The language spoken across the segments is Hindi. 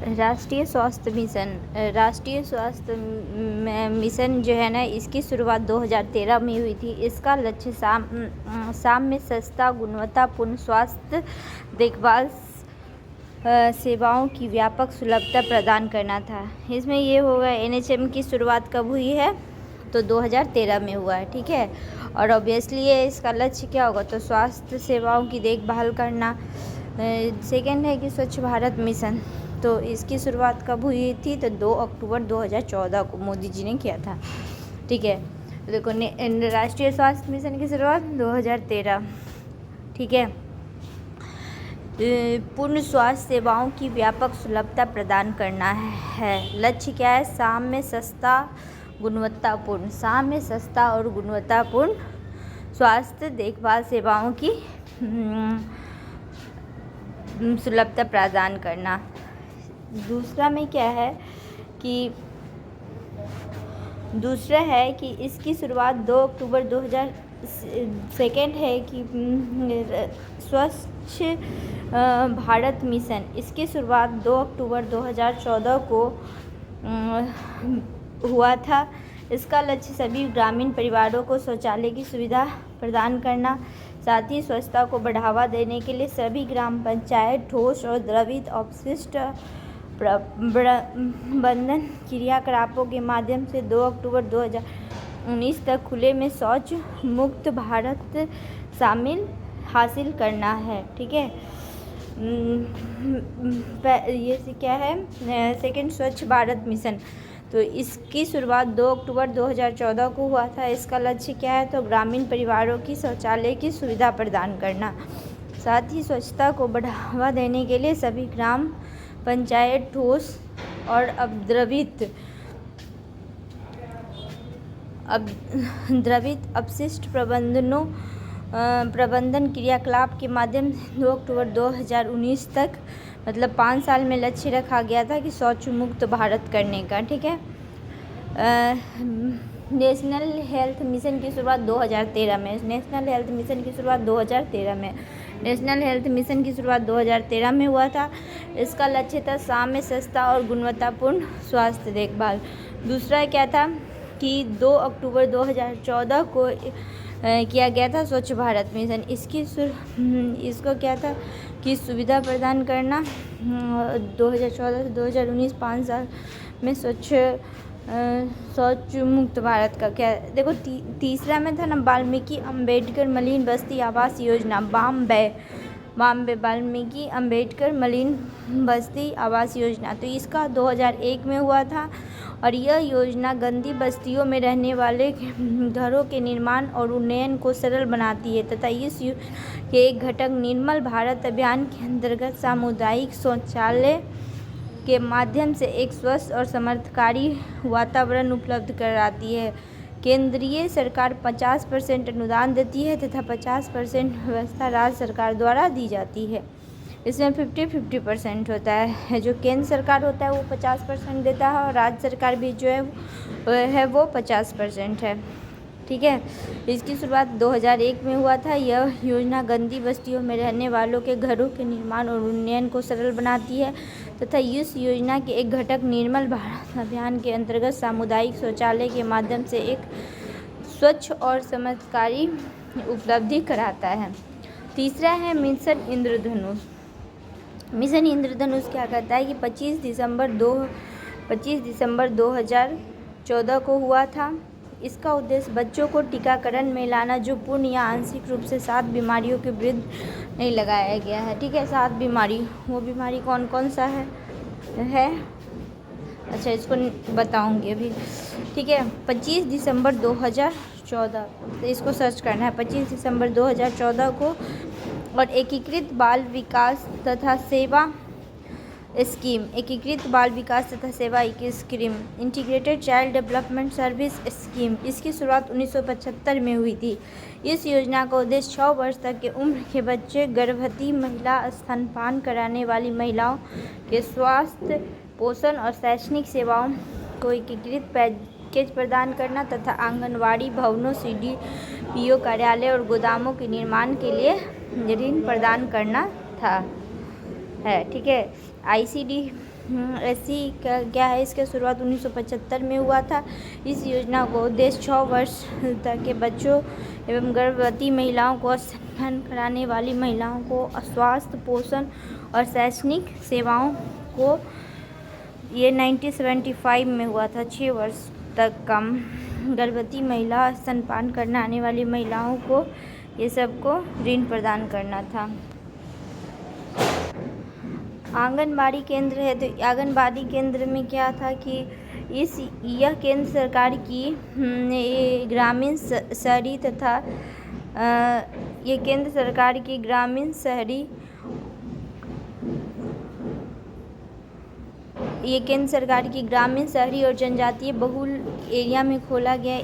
राष्ट्रीय स्वास्थ्य मिशन। राष्ट्रीय स्वास्थ्य मिशन जो है ना, इसकी शुरुआत 2013 में हुई थी। इसका लक्ष्य शाम में सस्ता गुणवत्तापूर्ण स्वास्थ्य देखभाल सेवाओं की व्यापक सुलभता प्रदान करना था। इसमें ये होगा, NHM की शुरुआत कब हुई है, तो 2013 में हुआ है, ठीक है। और ऑब्वियसली ये इसका लक्ष्य क्या होगा, तो स्वास्थ्य सेवाओं की देखभाल करना। सेकेंड है कि स्वच्छ भारत मिशन, तो इसकी शुरुआत कब हुई थी, तो 2 अक्टूबर 2014 को मोदी जी ने किया था, ठीक है। तो देखो, राष्ट्रीय स्वास्थ्य मिशन की शुरुआत 2013, ठीक है। पूर्ण स्वास्थ्य सेवाओं की व्यापक सुलभता प्रदान करना है। लक्ष्य क्या है, शाम में सस्ता और गुणवत्तापूर्ण स्वास्थ्य देखभाल सेवाओं की सुलभता प्रदान करना। दूसरा में क्या है कि इसकी शुरुआत 2 अक्टूबर 2000। सेकेंड है कि स्वच्छ भारत मिशन, इसकी शुरुआत 2 अक्टूबर 2014 को हुआ था। इसका लक्ष्य सभी ग्रामीण परिवारों को शौचालय की सुविधा प्रदान करना, साथ ही स्वच्छता को बढ़ावा देने के लिए सभी ग्राम पंचायत ठोस और द्रवित अपशिष्ट प्रबंधन क्रियाकलापों के माध्यम से 2 अक्टूबर 2019 तक खुले में शौच मुक्त भारत हासिल करना है, ठीक है। ये क्या है, सेकंड स्वच्छ भारत मिशन, तो इसकी शुरुआत 2 अक्टूबर 2014 को हुआ था। इसका लक्ष्य क्या है, तो ग्रामीण परिवारों की शौचालय की सुविधा प्रदान करना, साथ ही स्वच्छता को बढ़ावा देने के लिए सभी ग्राम पंचायत ठोस और द्रवित अपशिष्ट प्रबंधन क्रियाकलाप के माध्यम से 2 अक्टूबर 2019 तक, मतलब 5 साल में लक्ष्य रखा गया था कि शौच मुक्त भारत करने का, ठीक है। नेशनल हेल्थ मिशन की शुरुआत 2013 में। नेशनल हेल्थ मिशन की शुरुआत 2013 में हुआ था। इसका लक्ष्य था शाम में सस्ता और गुणवत्तापूर्ण स्वास्थ्य देखभाल। दूसरा क्या था कि 2 अक्टूबर 2014 को किया गया था स्वच्छ भारत मिशन। इसको क्या था कि सुविधा प्रदान करना। 2014 से 2019 5 साल में शौच मुक्त भारत का क्या, देखो तीसरा में था ना, वाल्मीकि अम्बेडकर मलिन बस्ती आवास योजना, बॉम्बे वाल्मीकि अम्बेडकर मलिन बस्ती आवास योजना, तो इसका 2001 में हुआ था। और यह योजना गंदी बस्तियों में रहने वाले घरों के निर्माण और उन्नयन को सरल बनाती है तथा इस के एक घटक निर्मल भारत अभियान के अंतर्गत सामुदायिक शौचालय के माध्यम से एक स्वस्थ और समर्थकारी वातावरण उपलब्ध कराती है। केंद्रीय सरकार 50% अनुदान देती है तथा 50% व्यवस्था राज्य सरकार द्वारा दी जाती है। इसमें 50-50% होता है। जो केंद्र सरकार होता है वो 50% देता है और राज्य सरकार भी जो है वो 50% है, ठीक है। इसकी शुरुआत 2001 में हुआ था। यह योजना गंदी बस्तियों में रहने वालों के घरों के निर्माण और उन्नयन को सरल बनाती है तथा इस योजना के एक घटक निर्मल भारत अभियान के अंतर्गत सामुदायिक शौचालय के माध्यम से एक स्वच्छ और समर्थकारी उपलब्धि कराता है। तीसरा है मिशन इंद्रधनुष। मिशन इंद्रधनुष क्या कहता है कि 25 दिसंबर 2014 को हुआ था। इसका उद्देश्य बच्चों को टीकाकरण में लाना जो पूर्ण या आंशिक रूप से 7 बीमारियों के विरुद्ध नहीं लगाया गया है, ठीक है। 7 बीमारी, वो बीमारी कौन कौन सा है? अच्छा, इसको बताऊंगी अभी, ठीक है। 25 दिसंबर 2014, तो इसको सर्च करना है 25 दिसंबर 2014 को। और एकीकृत बाल विकास तथा सेवा scheme, integrated child development service scheme, इसकी शुरुआत 1975 में हुई थी। इस योजना का उद्देश्य 6 वर्ष तक के उम्र के बच्चे, गर्भवती महिला, स्तनपान कराने वाली महिलाओं के स्वास्थ्य, पोषण और शैक्षणिक सेवाओं को एकीकृत पैकेज प्रदान करना तथा आंगनवाड़ी भवनों, CDPO कार्यालय और गोदामों के निर्माण के लिए ऋण प्रदान करना था, है, ठीक है। ICDSC का क्या है, इसका शुरुआत 1975 में हुआ था। इस योजना को उद्देश्य 6 वर्ष तक के बच्चों एवं गर्भवती महिलाओं को स्तनपान कराने वाली महिलाओं को स्वास्थ्य, पोषण और शैक्षणिक सेवाओं को, ये 1975 में हुआ था। 6 वर्ष तक कम गर्भवती महिला, स्तनपान कराने वाली महिलाओं को, ये सबको ऋण प्रदान करना था। आंगनबाड़ी केंद्र है, तो आंगनबाड़ी केंद्र में क्या था कि यह केंद्र सरकार की ग्रामीण शहरी तथा ये केंद्र सरकार की ग्रामीण शहरी और जनजातीय बहुल एरिया में खोला गया।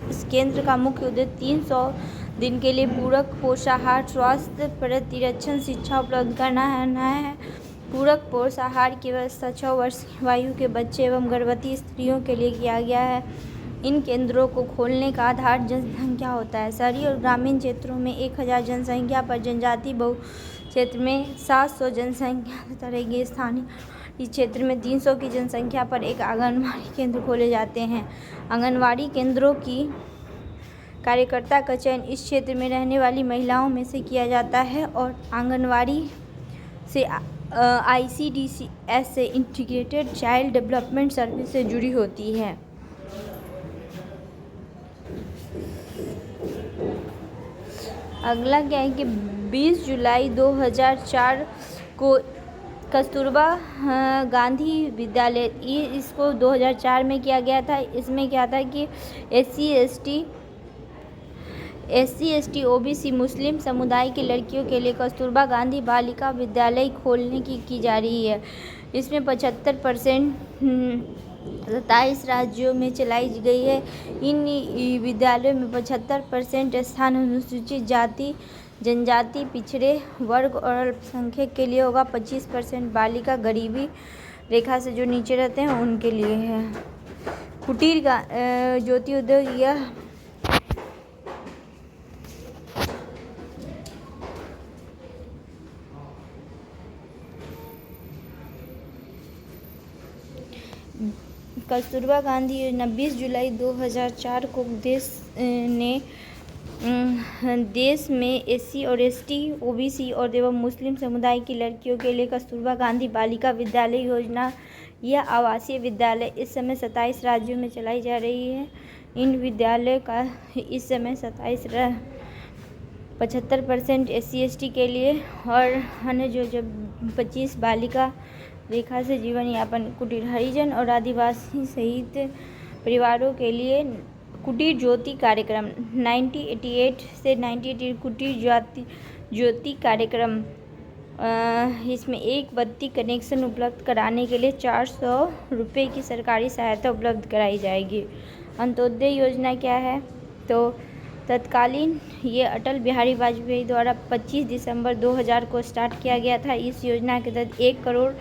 इस केंद्र का मुख्य उद्देश्य 300 दिन के लिए पूरक पोषाहार, स्वास्थ्य प्रतिरक्षण शिक्षा उपलब्ध करना है। पूरक पोषाहार की व्यवस्था 6 वर्ष की आयु के बच्चे एवं गर्भवती स्त्रियों के लिए किया गया है। इन केंद्रों को खोलने का आधार जनसंख्या होता है। शहरी और ग्रामीण क्षेत्रों में 1000 जनसंख्या पर, जनजातीय बहुल क्षेत्र में 700 जनसंख्या तथा रेगिस्तानी क्षेत्र में 300 की जनसंख्या पर एक आंगनबाड़ी केंद्र खोले जाते हैं। आंगनबाड़ी केंद्रों की कार्यकर्ता का चयन इस क्षेत्र में रहने वाली महिलाओं में से किया जाता है और आंगनबाड़ी से ICDS से इंटीग्रेटेड चाइल्ड डेवलपमेंट सर्विस से जुड़ी होती है। अगला क्या है कि 20 जुलाई 2004 को कस्तूरबा गांधी विद्यालय, इसको 2004 में किया गया था। इसमें क्या था कि SC ST OBC मुस्लिम समुदाय की लड़कियों के लिए कस्तूरबा गांधी बालिका विद्यालय खोलने की जा रही है। इसमें 75% 27 राज्यों में चलाई गई है। इन विद्यालयों में 75% स्थान अनुसूचित जाति, जनजाति, पिछड़े वर्ग और अल्पसंख्यक के लिए होगा। 25% बालिका गरीबी रेखा से जो नीचे रहते हैं उनके लिए है। कुटीर ज्योति उद्योग, यह कस्तूरबा गांधी योजना 20 जुलाई 2004 को देश में SC और ST OBC और एवं मुस्लिम समुदाय की लड़कियों के लिए कस्तूरबा गांधी बालिका विद्यालय योजना, यह आवासीय विद्यालय इस समय 27 राज्यों में चलाई जा रही है। इन विद्यालयों का इस समय 75% SC ST के लिए और अन्य जो 25 बालिका रेखा से जीवन यापन कुटीर, हरिजन और आदिवासी सहित परिवारों के लिए कुटीर ज्योति कार्यक्रम 1988 से 1988 कुटीर ज्योति कार्यक्रम, इसमें एक बत्ती कनेक्शन उपलब्ध कराने के लिए 400 रुपये की सरकारी सहायता उपलब्ध कराई जाएगी। अंत्योदय योजना क्या है, तो तत्कालीन ये अटल बिहारी वाजपेयी द्वारा 25 दिसंबर 2000 को स्टार्ट किया गया था। इस योजना के तहत 1 करोड़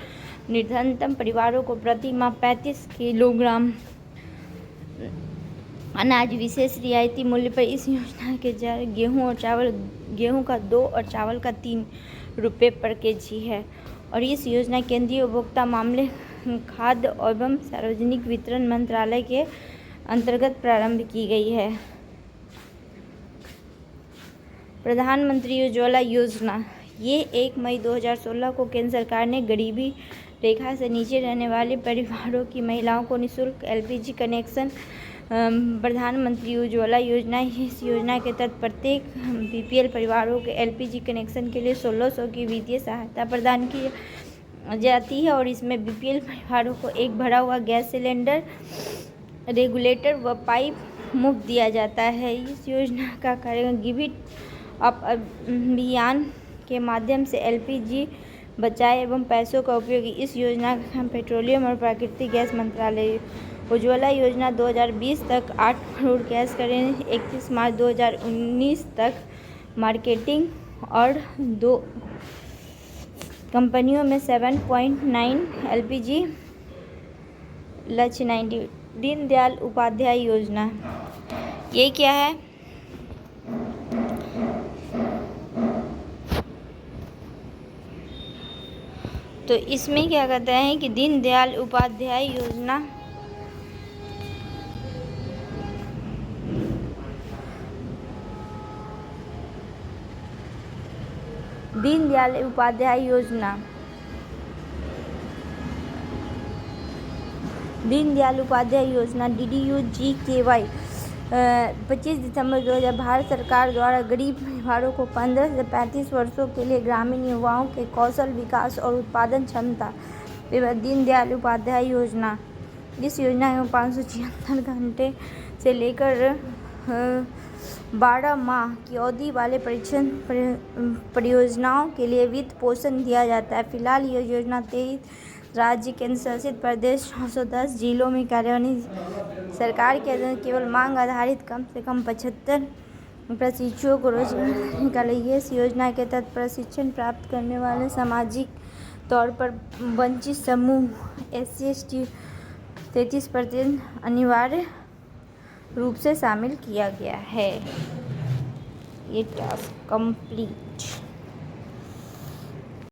निर्धनतम परिवारों को प्रति माह 35 किलोग्राम अनाज विशेष रियायती मूल्य पर, इस योजना के जरिए गेहूं का 2 और चावल का 3 रुपये पर केजी है। और इस योजना केंद्रीय उपभोक्ता मामले, खाद्य एवं सार्वजनिक वितरण मंत्रालय के अंतर्गत प्रारंभ की गई है। प्रधानमंत्री उज्ज्वला योजना, ये 1 मई 2016 को केंद्र सरकार ने गरीबी रेखा से नीचे रहने वाले परिवारों की महिलाओं को निःशुल्क LPG कनेक्शन, प्रधानमंत्री उज्ज्वला योजना, इस योजना के तहत प्रत्येक BPL परिवारों के LPG कनेक्शन के लिए 1600 की वित्तीय सहायता प्रदान की जाती है। और इसमें BPL परिवारों को एक भरा हुआ गैस सिलेंडर, रेगुलेटर व पाइप मुफ्त दिया जाता है। इस योजना का कार्यक्रम गिव इट अप अभियान के माध्यम से LPG बचाए एवं पैसों का उपयोग, इस योजना का काम पेट्रोलियम और प्राकृतिक गैस मंत्रालय। उज्ज्वला योजना 2020 तक 8 करोड़ गैस करें, 31 मार्च 2019 तक मार्केटिंग और 2 कंपनियों में 7.9 LPG लक्ष्य 90। दीनदयाल उपाध्याय योजना, ये क्या है, तो इसमें क्या कहते हैं कि दीनदयाल उपाध्याय योजना दीनदयाल उपाध्याय योजना DDU-GKY 25 दिसंबर 2000 भारत सरकार द्वारा गरीब परिवारों को 15 से 35 वर्षों के लिए ग्रामीण युवाओं के कौशल विकास और उत्पादन क्षमता दीनदयाल उपाध्याय योजना। इस योजना में 576 घंटे से लेकर 12 माह की अवधि वाले परीक्षण परियोजनाओं के लिए वित्त पोषण दिया जाता है। फिलहाल यह योजना 23 राज्य केंद्र शासित प्रदेश 910 जिलों में कार्यान्वित। सरकार के अंदर केवल मांग आधारित कम से कम 75 प्रशिक्षुओं को रोजगार निकाले। इस योजना के तहत प्रशिक्षण प्राप्त करने वाले सामाजिक तौर पर वंचित समूह SC/ST 33% अनिवार्य रूप से शामिल किया गया है। ये टास्क कंप्लीट।